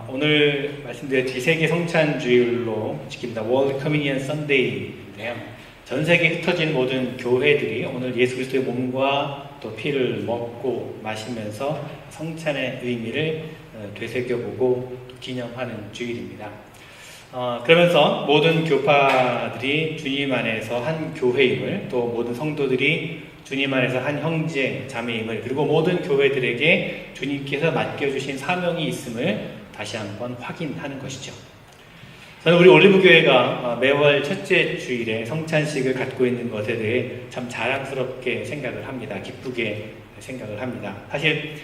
오늘 말씀드렸듯이 세계 성찬주일로 지킵니다. World Communion Sunday인데요. 전 세계에 흩어진 모든 교회들이 오늘 예수 그리스도의 몸과 또 피를 먹고 마시면서 성찬의 의미를 되새겨보고 기념하는 주일입니다. 그러면서 모든 교파들이 주님 안에서 한 교회임을, 또 모든 성도들이 주님 안에서 한 형제, 자매임을, 그리고 모든 교회들에게 주님께서 맡겨주신 사명이 있음을 다시 한번 확인하는 것이죠. 저는 우리 올리브교회가 매월 첫째 주일에 성찬식을 갖고 있는 것에 대해 참 자랑스럽게 생각을 합니다. 기쁘게 생각을 합니다. 사실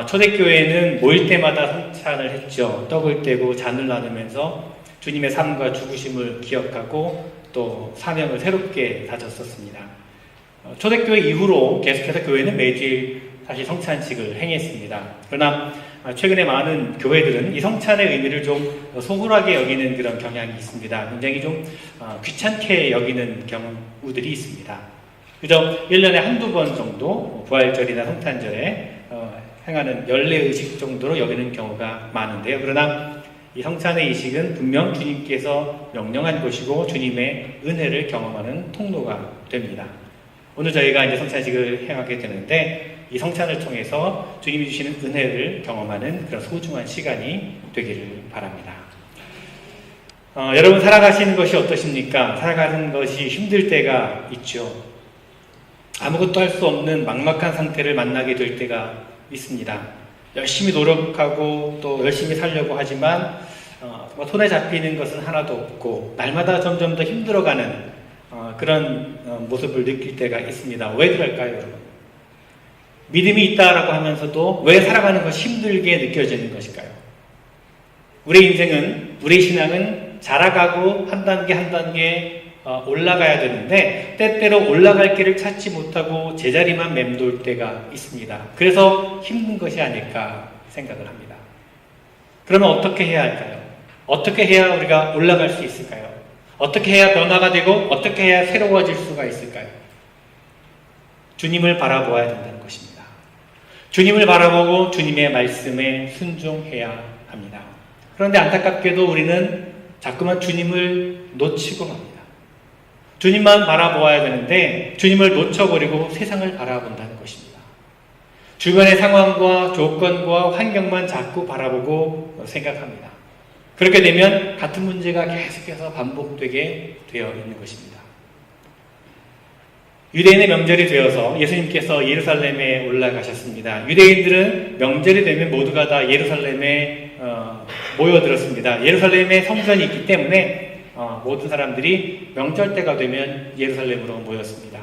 초대교회는 모일 때마다 성찬을 했죠. 떡을 떼고 잔을 나누면서 주님의 삶과 죽으심을 기억하고 또 사명을 새롭게 다졌었습니다. 초대교회 이후로 계속해서 교회는 매주일 사실 성찬식을 행했습니다. 그러나 최근에 많은 교회들은 이 성찬의 의미를 좀 소홀하게 여기는 그런 경향이 있습니다. 굉장히 좀 귀찮게 여기는 경우들이 있습니다. 그저 1년에 한두 번 정도 부활절이나 성탄절에 행하는 연례의식 정도로 여기는 경우가 많은데요. 그러나 이 성찬의 의식은 분명 주님께서 명령한 것이고 주님의 은혜를 경험하는 통로가 됩니다. 오늘 저희가 이제 성찬식을 행하게 되는데 이 성찬을 통해서 주님이 주시는 은혜를 경험하는 그런 소중한 시간이 되기를 바랍니다. 여러분 살아가시는 것이 어떠십니까? 살아가는 것이 힘들 때가 있죠. 아무것도 할 수 없는 막막한 상태를 만나게 될 때가 있습니다. 열심히 노력하고 또 열심히 살려고 하지만 손에 잡히는 것은 하나도 없고 날마다 점점 더 힘들어가는 그런 모습을 느낄 때가 있습니다. 왜 그럴까요, 여러분? 믿음이 있다라고 하면서도 왜 살아가는 것이 힘들게 느껴지는 것일까요? 우리 인생은, 우리 신앙은 자라가고 한 단계 한 단계 올라가야 되는데 때때로 올라갈 길을 찾지 못하고 제자리만 맴돌 때가 있습니다. 그래서 힘든 것이 아닐까 생각을 합니다. 그러면 어떻게 해야 할까요? 어떻게 해야 우리가 올라갈 수 있을까요? 어떻게 해야 변화가 되고 어떻게 해야 새로워질 수가 있을까요? 주님을 바라보아야 된다는 것입니다. 주님을 바라보고 주님의 말씀에 순종해야 합니다. 그런데 안타깝게도 우리는 자꾸만 주님을 놓치고 맙니다. 주님만 바라보아야 되는데 주님을 놓쳐버리고 세상을 바라본다는 것입니다. 주변의 상황과 조건과 환경만 자꾸 바라보고 생각합니다. 그렇게 되면 같은 문제가 계속해서 반복되게 되어 있는 것입니다. 유대인의 명절이 되어서 예수님께서 예루살렘에 올라가셨습니다. 유대인들은 명절이 되면 모두가 다 예루살렘에 모여들었습니다. 예루살렘에 성전이 있기 때문에 모든 사람들이 명절 때가 되면 예루살렘으로 모였습니다.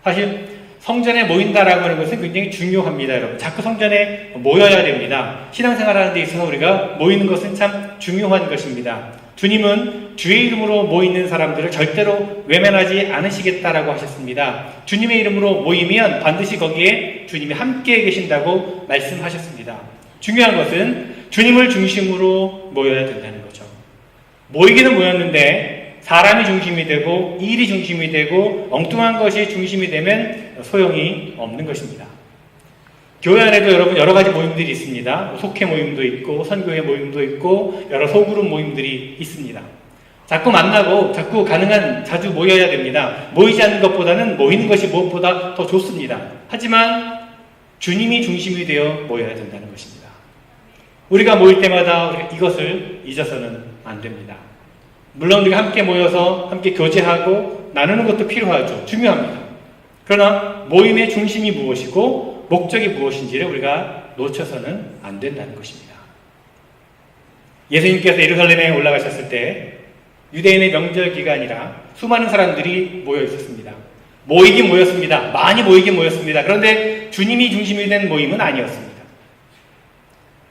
사실 성전에 모인다라고 하는 것은 굉장히 중요합니다, 여러분. 자꾸 성전에 모여야 됩니다. 신앙생활하는 데 있어서 우리가 모이는 것은 참 중요한 것입니다. 주님은 주의 이름으로 모이는 사람들을 절대로 외면하지 않으시겠다라고 하셨습니다. 주님의 이름으로 모이면 반드시 거기에 주님이 함께 계신다고 말씀하셨습니다. 중요한 것은 주님을 중심으로 모여야 된다는 거죠. 모이기는 모였는데 사람이 중심이 되고 일이 중심이 되고 엉뚱한 것이 중심이 되면 소용이 없는 것입니다. 교회 안에도 여러분 여러 가지 모임들이 있습니다. 속회 모임도 있고 선교회 모임도 있고 여러 소그룹 모임들이 있습니다. 자꾸 만나고 자꾸 가능한 자주 모여야 됩니다. 모이지 않는 것보다는 모이는 것이 무엇보다 더 좋습니다. 하지만 주님이 중심이 되어 모여야 된다는 것입니다. 우리가 모일 때마다 우리가 이것을 잊어서는 안 됩니다. 물론 우리가 함께 모여서 함께 교제하고 나누는 것도 필요하죠. 중요합니다. 그러나 모임의 중심이 무엇이고 목적이 무엇인지를 우리가 놓쳐서는 안 된다는 것입니다. 예수님께서 예루살렘에 올라가셨을 때 유대인의 명절 기간이라 수많은 사람들이 모여 있었습니다. 모이긴 모였습니다. 많이 모이긴 모였습니다. 그런데 주님이 중심이 된 모임은 아니었습니다.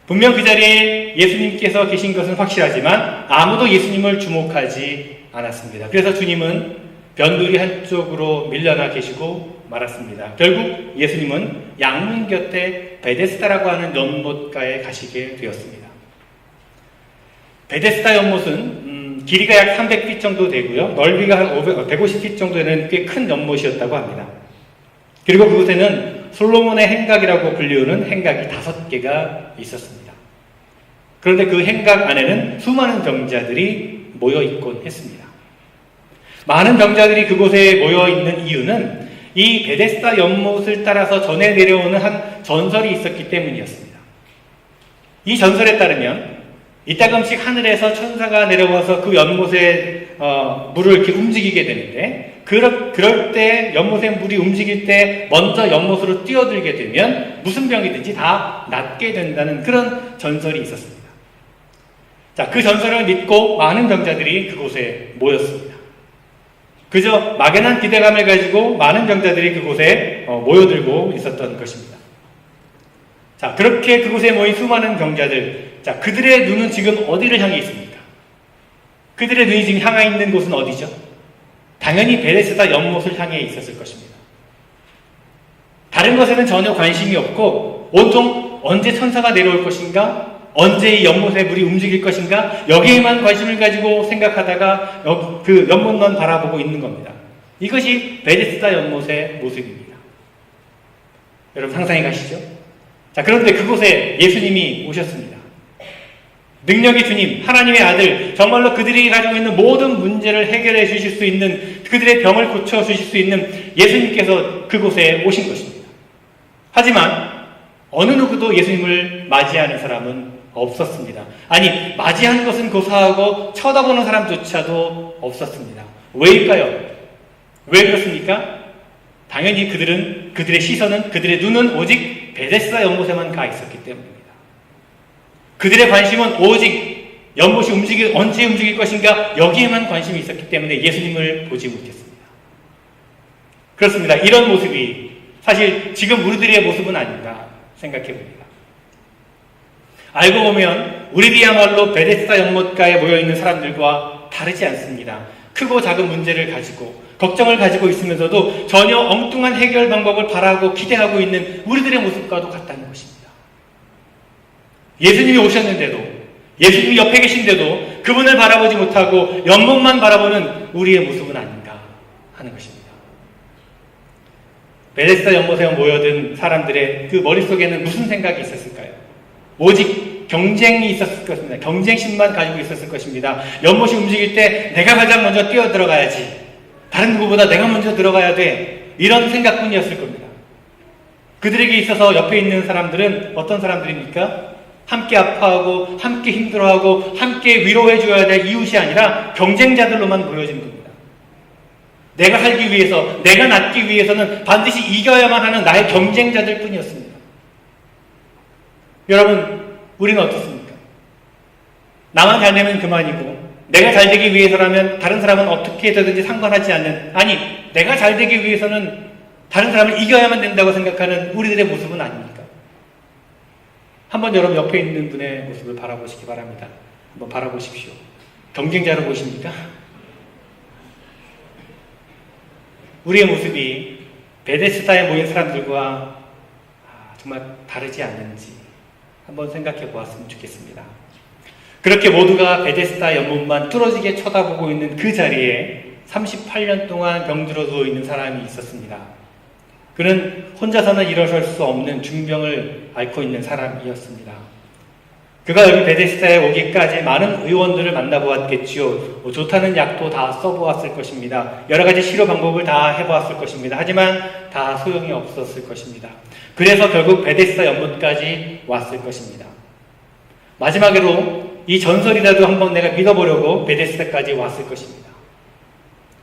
분명 그 자리에 예수님께서 계신 것은 확실하지만 아무도 예수님을 주목하지 않았습니다. 그래서 주님은 변두리 한쪽으로 밀려나 계시고 말았습니다. 결국 예수님은 양문 곁에 베데스다라고 하는 연못가에 가시게 되었습니다. 베데스다 연못은 길이가 약 300핏 정도 되고요. 넓이가 한 150핏 정도 되는 꽤 큰 연못이었다고 합니다. 그리고 그곳에는 솔로몬의 행각이라고 불리우는 행각이 5개가 있었습니다. 그런데 그 행각 안에는 수많은 병자들이 모여 있곤 했습니다. 많은 병자들이 그곳에 모여 있는 이유는 이 베데스다 연못을 따라서 전해 내려오는 한 전설이 있었기 때문이었습니다. 이 전설에 따르면 이따금씩 하늘에서 천사가 내려와서 그 연못에 물을 이렇게 움직이게 되는데 그럴 때 연못에 물이 움직일 때 먼저 연못으로 뛰어들게 되면 무슨 병이든지 다 낫게 된다는 그런 전설이 있었습니다. 자, 그 전설을 믿고 많은 병자들이 그곳에 모였습니다. 그저 막연한 기대감을 가지고 많은 병자들이 그곳에 모여들고 있었던 것입니다. 자, 그렇게 그곳에 모인 수많은 병자들, 자, 그들의 눈은 지금 어디를 향해 있습니까? 그들의 눈이 지금 향해 있는 곳은 어디죠? 당연히 베데스다 연못을 향해 있었을 것입니다. 다른 것에는 전혀 관심이 없고 온통 언제 천사가 내려올 것인가? 언제 이 연못에 물이 움직일 것인가? 여기에만 관심을 가지고 생각하다가 그 연못만 바라보고 있는 겁니다. 이것이 베데스다 연못의 모습입니다. 여러분 상상해 가시죠? 자, 그런데 그곳에 예수님이 오셨습니다. 능력의 주님, 하나님의 아들, 정말로 그들이 가지고 있는 모든 문제를 해결해 주실 수 있는, 그들의 병을 고쳐 주실 수 있는 예수님께서 그곳에 오신 것입니다. 하지만 어느 누구도 예수님을 맞이하는 사람은 없었습니다. 아니, 맞이하는 것은 고사하고 쳐다보는 사람조차도 없었습니다. 왜일까요? 왜 그렇습니까? 당연히 그들의 시선은, 그들의 눈은 오직 베데스다 연못에만 가 있었기 때문입니다. 그들의 관심은 오직 연못이 언제 움직일 것인가? 여기에만 관심이 있었기 때문에 예수님을 보지 못했습니다. 그렇습니다. 이런 모습이 사실 지금 우리들의 모습은 아닌가 생각해 봅니다. 알고 보면 우리들이야말로 베데스다 연못가에 모여있는 사람들과 다르지 않습니다. 크고 작은 문제를 가지고 걱정을 가지고 있으면서도 전혀 엉뚱한 해결 방법을 바라고 기대하고 있는 우리들의 모습과도 같다는 것입니다. 예수님이 오셨는데도, 예수님이 옆에 계신데도 그분을 바라보지 못하고 연못만 바라보는 우리의 모습은 아닌가 하는 것입니다. 베데스다 연못에 모여든 사람들의 그 머릿속에는 무슨 생각이 있었을까요? 오직 경쟁이 있었을 것입니다. 경쟁심만 가지고 있었을 것입니다. 연못이 움직일 때 내가 가장 먼저 뛰어 들어가야지. 다른 누구보다 내가 먼저 들어가야 돼. 이런 생각뿐이었을 겁니다. 그들에게 있어서 옆에 있는 사람들은 어떤 사람들입니까? 함께 아파하고 함께 힘들어하고 함께 위로해줘야 될 이웃이 아니라 경쟁자들로만 보여지는 겁니다. 내가 살기 위해서, 내가 낫기 위해서는 반드시 이겨야만 하는 나의 경쟁자들 뿐이었습니다. 여러분, 우리는 어떻습니까? 나만 잘 되면 그만이고 내가 잘 되기 위해서라면 다른 사람은 어떻게 되든지 상관하지 않는, 아니, 내가 잘 되기 위해서는 다른 사람을 이겨야만 된다고 생각하는 우리들의 모습은 아닙니까? 한번 여러분 옆에 있는 분의 모습을 바라보시기 바랍니다. 한번 바라보십시오. 경쟁자로 보십니까? 우리의 모습이 베데스다에 모인 사람들과 정말 다르지 않는지 한번 생각해 보았으면 좋겠습니다. 그렇게 모두가 베데스다 연못만 뚫어지게 쳐다보고 있는 그 자리에 38년 동안 병들어 누워 있는 사람이 있었습니다. 그는 혼자서는 일어설 수 없는 중병을 앓고 있는 사람이었습니다. 그가 여기 베데스다에 오기까지 많은 의원들을 만나보았겠지요. 좋다는 약도 다 써보았을 것입니다. 여러 가지 치료 방법을 다 해보았을 것입니다. 하지만 다 소용이 없었을 것입니다. 그래서 결국 베데스다 연못까지 왔을 것입니다. 마지막으로 이 전설이라도 한번 내가 믿어보려고 베데스다까지 왔을 것입니다.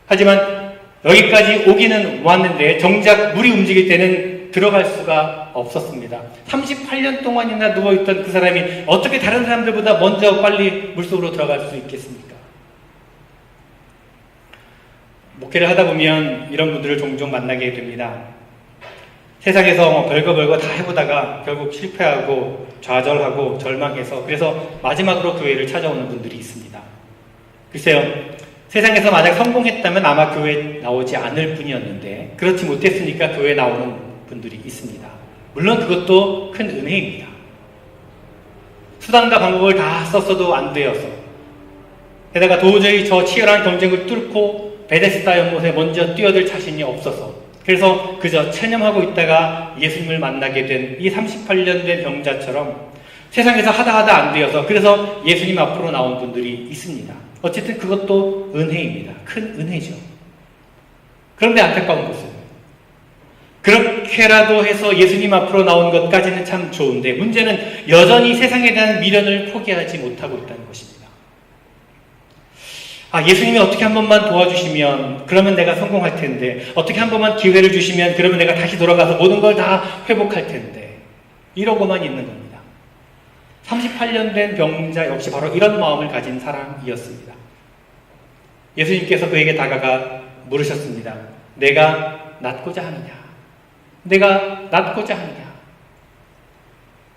하지만 여기까지 오기는 왔는데 정작 물이 움직일 때는 들어갈 수가 없었습니다. 38년 동안이나 누워있던 그 사람이 어떻게 다른 사람들보다 먼저 빨리 물속으로 들어갈 수 있겠습니까? 목회를 하다 보면 이런 분들을 종종 만나게 됩니다. 세상에서 별거 다 해보다가 결국 실패하고 좌절하고 절망해서 그래서 마지막으로 교회를 찾아오는 분들이 있습니다. 글쎄요, 세상에서 만약 성공했다면 아마 교회에 나오지 않을 뿐이었는데 그렇지 못했으니까 교회에 나오는 분들이 있습니다. 물론 그것도 큰 은혜입니다. 수단과 방법을 다 썼어도 안 되어서 게다가 도저히 저 치열한 경쟁을 뚫고 베데스다 연못에 먼저 뛰어들 자신이 없어서 그래서 그저 체념하고 있다가 예수님을 만나게 된 이 38년 된 병자처럼 세상에서 하다 안 되어서 그래서 예수님 앞으로 나온 분들이 있습니다. 어쨌든 그것도 은혜입니다. 큰 은혜죠. 그런데 안타까운 것은 그렇게라도 해서 예수님 앞으로 나온 것까지는 참 좋은데 문제는 여전히 세상에 대한 미련을 포기하지 못하고 있다는 것입니다. 예수님이 어떻게 한 번만 도와주시면 그러면 내가 성공할 텐데, 어떻게 한 번만 기회를 주시면 그러면 내가 다시 돌아가서 모든 걸 다 회복할 텐데, 이러고만 있는 겁니다. 38년 된 병자 역시 바로 이런 마음을 가진 사람이었습니다. 예수님께서 그에게 다가가 물으셨습니다. 내가 낫고자 하느냐? 내가 낫고자 하느냐?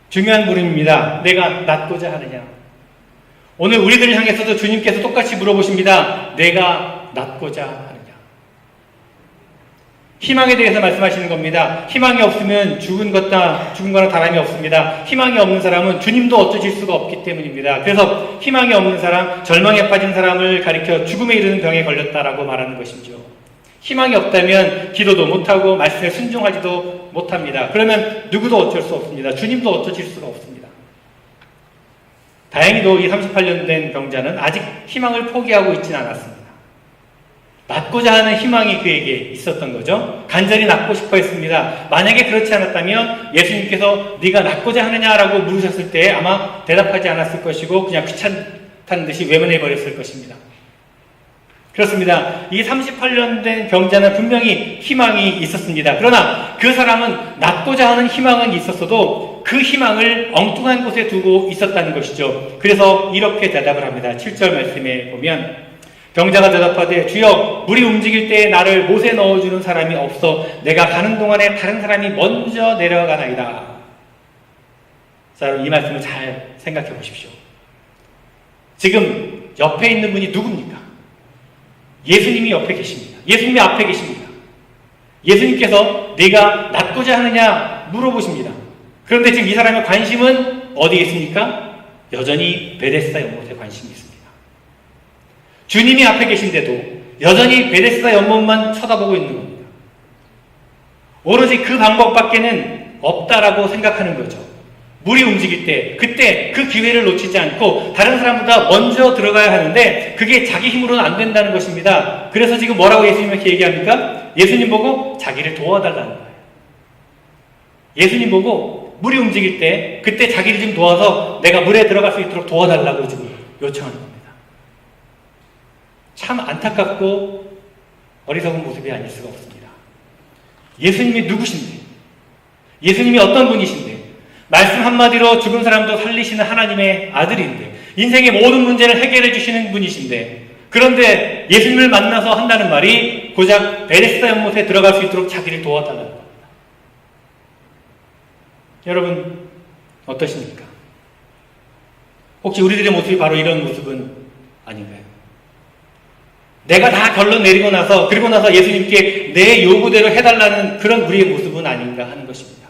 중요한 물음입니다. 내가 낫고자 하느냐? 오늘 우리들을 향해서도 주님께서 똑같이 물어보십니다. 내가 낫고자 하느냐? 희망에 대해서 말씀하시는 겁니다. 희망이 없으면 죽은 거나 다름이 없습니다. 희망이 없는 사람은 주님도 어쩌실 수가 없기 때문입니다. 그래서 희망이 없는 사람, 절망에 빠진 사람을 가리켜 죽음에 이르는 병에 걸렸다라고 말하는 것이죠. 희망이 없다면 기도도 못하고 말씀에 순종하지도 못합니다. 그러면 누구도 어쩔 수 없습니다. 주님도 어쩌실 수가 없습니다. 다행히도 이 38년 된 병자는 아직 희망을 포기하고 있지는 않았습니다. 낫고자 하는 희망이 그에게 있었던 거죠. 간절히 낫고 싶어 했습니다. 만약에 그렇지 않았다면 예수님께서 네가 낫고자 하느냐라고 물으셨을 때 아마 대답하지 않았을 것이고 그냥 귀찮다는 듯이 외면해 버렸을 것입니다. 그렇습니다. 이 38년 된 병자는 분명히 희망이 있었습니다. 그러나 그 사람은 낫고자 하는 희망은 있었어도 그 희망을 엉뚱한 곳에 두고 있었다는 것이죠. 그래서 이렇게 대답을 합니다. 7절 말씀에 보면 병자가 대답하되 주여 물이 움직일 때 나를 못에 넣어주는 사람이 없어 내가 가는 동안에 다른 사람이 먼저 내려가나이다. 자, 여러분 이 말씀을 잘 생각해 보십시오. 지금 옆에 있는 분이 누굽니까? 예수님이 옆에 계십니다. 예수님이 앞에 계십니다. 예수님께서 네가 낫고자 하느냐 물어보십니다. 그런데 지금 이 사람의 관심은 어디에 있습니까? 여전히 베데스다 연못에 관심이 있습니다. 주님이 앞에 계신데도 여전히 베데스다 연못만 쳐다보고 있는 겁니다. 오로지 그 방법밖에는 없다라고 생각하는 거죠. 물이 움직일 때 그때 그 기회를 놓치지 않고 다른 사람보다 먼저 들어가야 하는데 그게 자기 힘으로는 안 된다는 것입니다. 그래서 지금 뭐라고 예수님께 얘기합니까? 예수님 보고 자기를 도와달라는 거예요. 예수님 보고 물이 움직일 때 그때 자기를 좀 도와서 내가 물에 들어갈 수 있도록 도와달라고 지금 요청하는 겁니다. 참 안타깝고 어리석은 모습이 아닐 수가 없습니다. 예수님이 누구신데? 예수님이 어떤 분이신데? 말씀 한마디로 죽은 사람도 살리시는 하나님의 아들인데 인생의 모든 문제를 해결해 주시는 분이신데 그런데 예수님을 만나서 한다는 말이 고작 베데스다 연못에 들어갈 수 있도록 자기를 도와달라는 겁니다. 여러분 어떠십니까? 혹시 우리들의 모습이 바로 이런 모습은 아닌가요? 내가 다 결론 내리고 나서 그리고 나서 예수님께 내 요구대로 해달라는 그런 우리의 모습은 아닌가 하는 것입니다.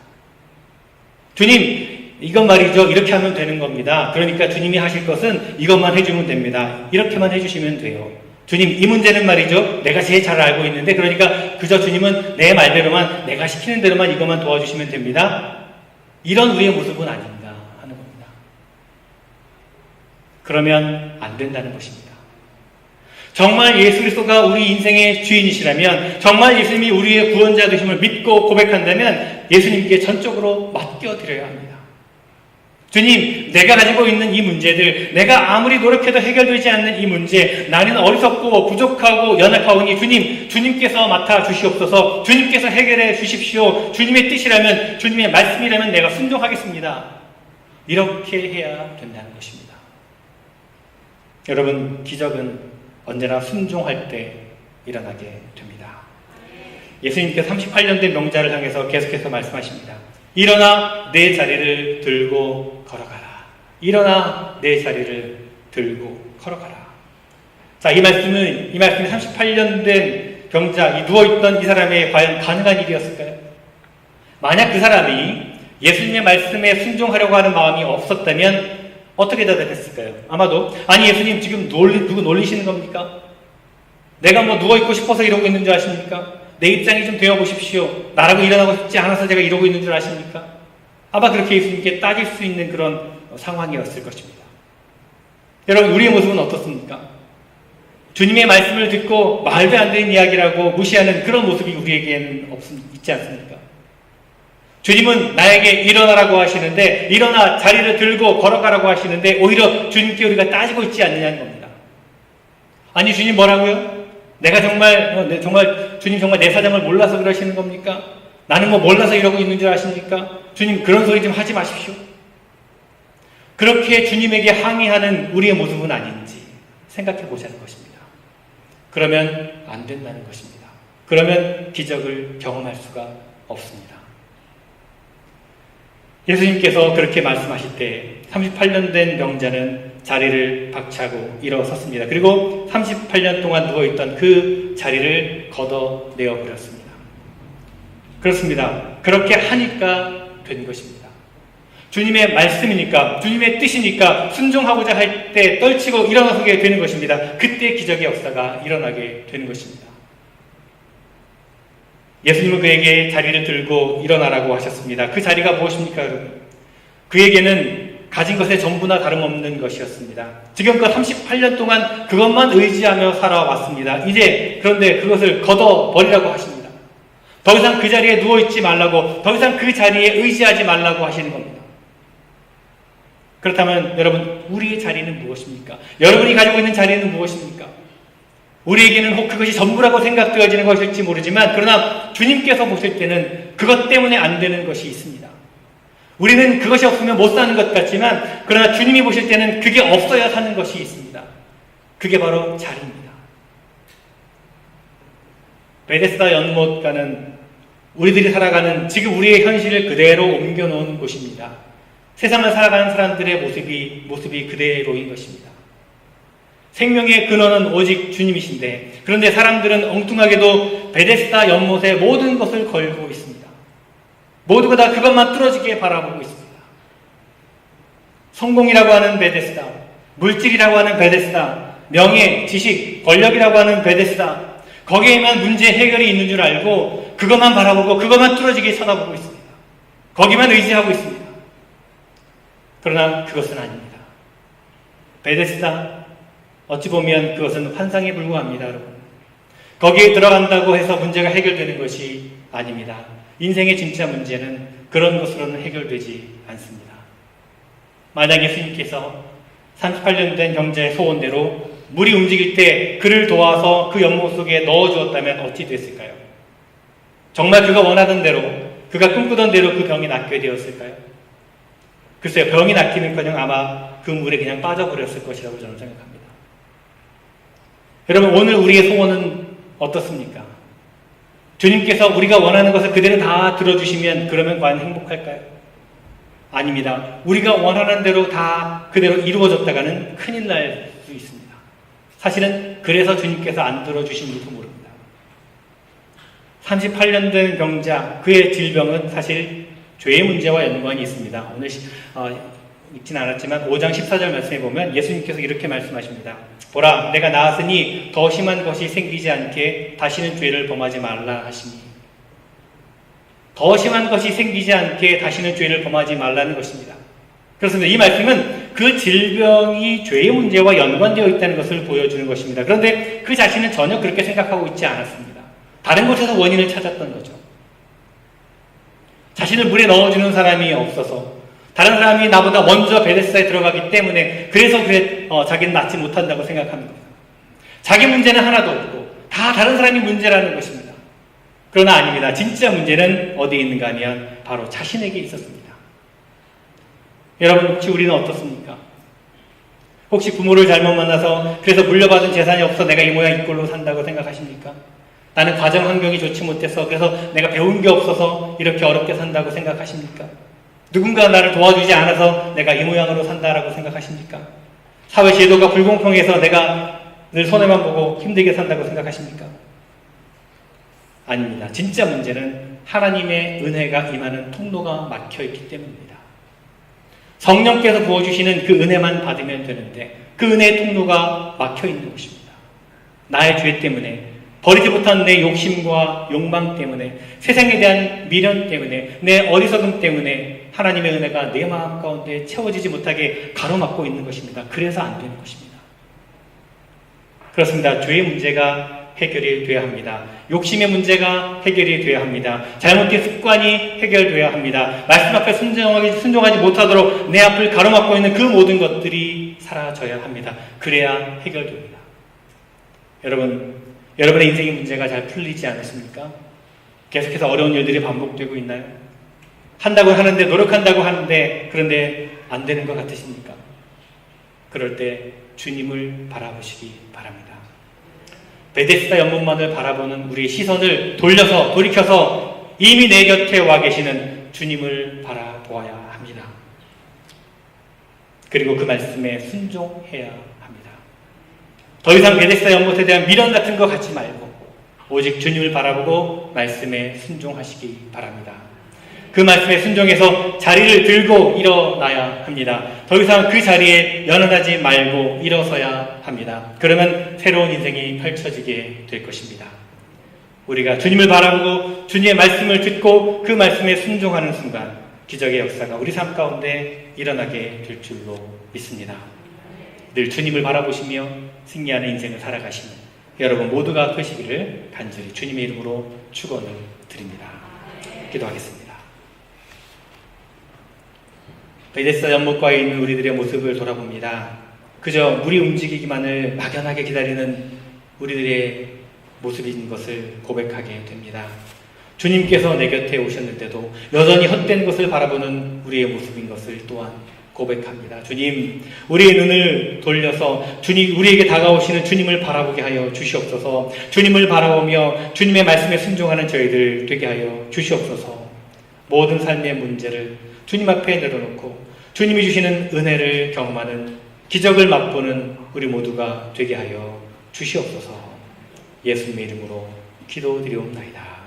주님, 이것 말이죠. 이렇게 하면 되는 겁니다. 그러니까 주님이 하실 것은 이것만 해주면 됩니다. 이렇게만 해주시면 돼요. 주님, 이 문제는 말이죠. 내가 제일 잘 알고 있는데 그러니까 그저 주님은 내 말대로만 내가 시키는 대로만 이것만 도와주시면 됩니다. 이런 우리의 모습은 아닌가 하는 겁니다. 그러면 안 된다는 것입니다. 정말 예수 그리스도가 우리 인생의 주인이시라면 정말 예수님이 우리의 구원자 되심을 믿고 고백한다면 예수님께 전적으로 맡겨드려야 합니다. 주님, 내가 가지고 있는 이 문제들, 내가 아무리 노력해도 해결되지 않는 이 문제, 나는 어리석고 부족하고 연약하오니 주님께서 맡아주시옵소서, 주님께서 해결해 주십시오. 주님의 뜻이라면, 주님의 말씀이라면 내가 순종하겠습니다. 이렇게 해야 된다는 것입니다. 여러분, 기적은 언제나 순종할 때 일어나게 됩니다. 예수님께서 38년 된 명자를 향해서 계속해서 말씀하십니다. 일어나 내 자리를 들고 걸어가라. 일어나 내 자리를 들고 걸어가라. 자, 이 말씀이 38년 된 병자, 이 누워있던 이 사람의 과연 가능한 일이었을까요? 만약 그 사람이 예수님의 말씀에 순종하려고 하는 마음이 없었다면 어떻게 대답했을까요? 아마도 아니 예수님 지금 누구 놀리시는 겁니까? 내가 뭐 누워있고 싶어서 이러고 있는 줄 아십니까? 내 입장이 좀 되어보십시오. 나라고 일어나고 싶지 않아서 제가 이러고 있는 줄 아십니까? 아마 그렇게 예수님께 따질 수 있는 그런 상황이었을 것입니다. 여러분, 우리의 모습은 어떻습니까? 주님의 말씀을 듣고 말도 안 되는 이야기라고 무시하는 그런 모습이 우리에게는 있지 않습니까? 주님은 나에게 일어나라고 하시는데, 일어나 자리를 들고 걸어가라고 하시는데 오히려 주님께 우리가 따지고 있지 않느냐는 겁니다. 아니, 주님 뭐라고요? 내가 정말 주님 정말 내 사정을 몰라서 그러시는 겁니까? 나는 뭐 몰라서 이러고 있는 줄 아십니까? 주님, 그런 소리 좀 하지 마십시오. 그렇게 주님에게 항의하는 우리의 모습은 아닌지 생각해 보자는 것입니다. 그러면 안 된다는 것입니다. 그러면 기적을 경험할 수가 없습니다. 예수님께서 그렇게 말씀하실 때 38년 된 병자는 자리를 박차고 일어섰습니다. 그리고 38년 동안 누워있던 그 자리를 걷어내어 버렸습니다. 그렇습니다. 그렇게 하니까 된 것입니다. 주님의 말씀이니까, 주님의 뜻이니까 순종하고자 할 때 떨치고 일어나게 되는 것입니다. 그때 기적의 역사가 일어나게 되는 것입니다. 예수님은 그에게 자리를 들고 일어나라고 하셨습니다. 그 자리가 무엇입니까, 여러분? 그에게는 가진 것에 전부나 다름없는 것이었습니다. 지금껏 38년 동안 그것만 의지하며 살아왔습니다. 이제 그런데 그것을 걷어버리라고 하십니다. 더 이상 그 자리에 누워있지 말라고, 더 이상 그 자리에 의지하지 말라고 하시는 겁니다. 그렇다면 여러분, 우리의 자리는 무엇입니까? 여러분이 가지고 있는 자리는 무엇입니까? 우리에게는 혹 그것이 전부라고 생각되어지는 것일지 모르지만, 그러나 주님께서 보실 때는 그것 때문에 안 되는 것이 있습니다. 우리는 그것이 없으면 못 사는 것 같지만, 그러나 주님이 보실 때는 그게 없어야 사는 것이 있습니다. 그게 바로 자리입니다. 베데스다 연못가는 우리들이 살아가는 지금 우리의 현실을 그대로 옮겨놓은 곳입니다. 세상을 살아가는 사람들의 모습이 그대로인 것입니다. 생명의 근원은 오직 주님이신데, 그런데 사람들은 엉뚱하게도 베데스다 연못에 모든 것을 걸고 있습니다. 모두가 다 그것만 뚫어지게 바라보고 있습니다. 성공이라고 하는 베데스다, 물질이라고 하는 베데스다, 명예, 지식, 권력이라고 하는 베데스다, 거기에만 문제 해결이 있는 줄 알고 그것만 바라보고 그것만 뚫어지게 쳐다보고 있습니다. 거기만 의지하고 있습니다. 그러나 그것은 아닙니다. 베데스다, 어찌 보면 그것은 환상에 불과합니다, 여러분. 거기에 들어간다고 해서 문제가 해결되는 것이 아닙니다. 인생의 진짜 문제는 그런 것으로는 해결되지 않습니다. 만약 예수님께서 38년 된 병자의 소원대로 물이 움직일 때 그를 도와서 그 연못 속에 넣어주었다면 어찌 됐을까요? 정말 그가 원하던 대로, 그가 꿈꾸던 대로 그 병이 낫게 되었을까요? 글쎄요, 병이 낫기는커녕 아마 그 물에 그냥 빠져버렸을 것이라고 저는 생각합니다. 여러분, 오늘 우리의 소원은 어떻습니까? 주님께서 우리가 원하는 것을 그대로 다 들어주시면 그러면 과연 행복할까요? 아닙니다. 우리가 원하는 대로 다 그대로 이루어졌다가는 큰일 날 수 있습니다. 사실은 그래서 주님께서 안 들어주신지도 모릅니다. 38년 된 병자, 그의 질병은 사실 죄의 문제와 연관이 있습니다. 오늘 읽진 않았지만 5장 14절 말씀에 보면 예수님께서 이렇게 말씀하십니다. 보라, 내가 나았으니 더 심한 것이 생기지 않게 다시는 죄를 범하지 말라 하시니. 더 심한 것이 생기지 않게 다시는 죄를 범하지 말라는 것입니다. 그렇습니다. 이 말씀은 그 질병이 죄의 문제와 연관되어 있다는 것을 보여주는 것입니다. 그런데 그 자신은 전혀 그렇게 생각하고 있지 않았습니다. 다른 곳에서 원인을 찾았던 거죠. 자신을 물에 넣어주는 사람이 없어서, 다른 사람이 나보다 먼저 베데스다에 들어가기 때문에 그래서 자기는 낫지 못한다고 생각하는 겁니다. 자기 문제는 하나도 없고 다 다른 사람이 문제라는 것입니다. 그러나 아닙니다. 진짜 문제는 어디에 있는가 하면 바로 자신에게 있었습니다. 여러분, 혹시 우리는 어떻습니까? 혹시 부모를 잘못 만나서 그래서 물려받은 재산이 없어 내가 이 모양 이 꼴로 산다고 생각하십니까? 나는 가정 환경이 좋지 못해서 그래서 내가 배운 게 없어서 이렇게 어렵게 산다고 생각하십니까? 누군가 나를 도와주지 않아서 내가 이 모양으로 산다라고 생각하십니까? 사회 제도가 불공평해서 내가 늘 손해만 보고 힘들게 산다고 생각하십니까? 아닙니다. 진짜 문제는 하나님의 은혜가 임하는 통로가 막혀있기 때문입니다. 성령께서 부어주시는 그 은혜만 받으면 되는데 그 은혜의 통로가 막혀있는 것입니다. 나의 죄 때문에, 버리지 못한 내 욕심과 욕망 때문에, 세상에 대한 미련 때문에, 내 어리석음 때문에 하나님의 은혜가 내 마음 가운데 채워지지 못하게 가로막고 있는 것입니다. 그래서 안 되는 것입니다. 그렇습니다. 죄의 문제가 해결이 되어야 합니다. 욕심의 문제가 해결이 되어야 합니다. 잘못된 습관이 해결되어야 합니다. 말씀 앞에 순종하지 못하도록 내 앞을 가로막고 있는 그 모든 것들이 사라져야 합니다. 그래야 해결됩니다. 여러분의 인생의 문제가 잘 풀리지 않으십니까? 계속해서 어려운 일들이 반복되고 있나요? 한다고 하는데, 노력한다고 하는데, 그런데 안 되는 것 같으십니까? 그럴 때 주님을 바라보시기 바랍니다. 베데스다 연못만을 바라보는 우리의 시선을 돌이켜서 이미 내 곁에 와 계시는 주님을 바라보아야 합니다. 그리고 그 말씀에 순종해야 합니다. 더 이상 베데스다 연못에 대한 미련 같은 거 갖지 말고 오직 주님을 바라보고 말씀에 순종하시기 바랍니다. 그 말씀에 순종해서 자리를 들고 일어나야 합니다. 더 이상 그 자리에 연연하지 말고 일어서야 합니다. 그러면 새로운 인생이 펼쳐지게 될 것입니다. 우리가 주님을 바라보고 주님의 말씀을 듣고 그 말씀에 순종하는 순간 기적의 역사가 우리 삶 가운데 일어나게 될 줄로 믿습니다. 늘 주님을 바라보시며 승리하는 인생을 살아가시는 여러분 모두가 되시기를 간절히 주님의 이름으로 축원을 드립니다. 기도하겠습니다. 베데스다 연못가에 있는 우리들의 모습을 돌아봅니다. 그저 물이 움직이기만을 막연하게 기다리는 우리들의 모습인 것을 고백하게 됩니다. 주님께서 내 곁에 오셨는데도 여전히 헛된 것을 바라보는 우리의 모습인 것을 또한 고백합니다. 주님, 우리의 눈을 돌려서 우리에게 다가오시는 주님을 바라보게 하여 주시옵소서. 주님을 바라보며 주님의 말씀에 순종하는 저희들 되게 하여 주시옵소서. 모든 삶의 문제를 주님 앞에 내려놓고 주님이 주시는 은혜를 경험하는 기적을 맛보는 우리 모두가 되게 하여 주시옵소서. 예수님의 이름으로 기도드리옵나이다.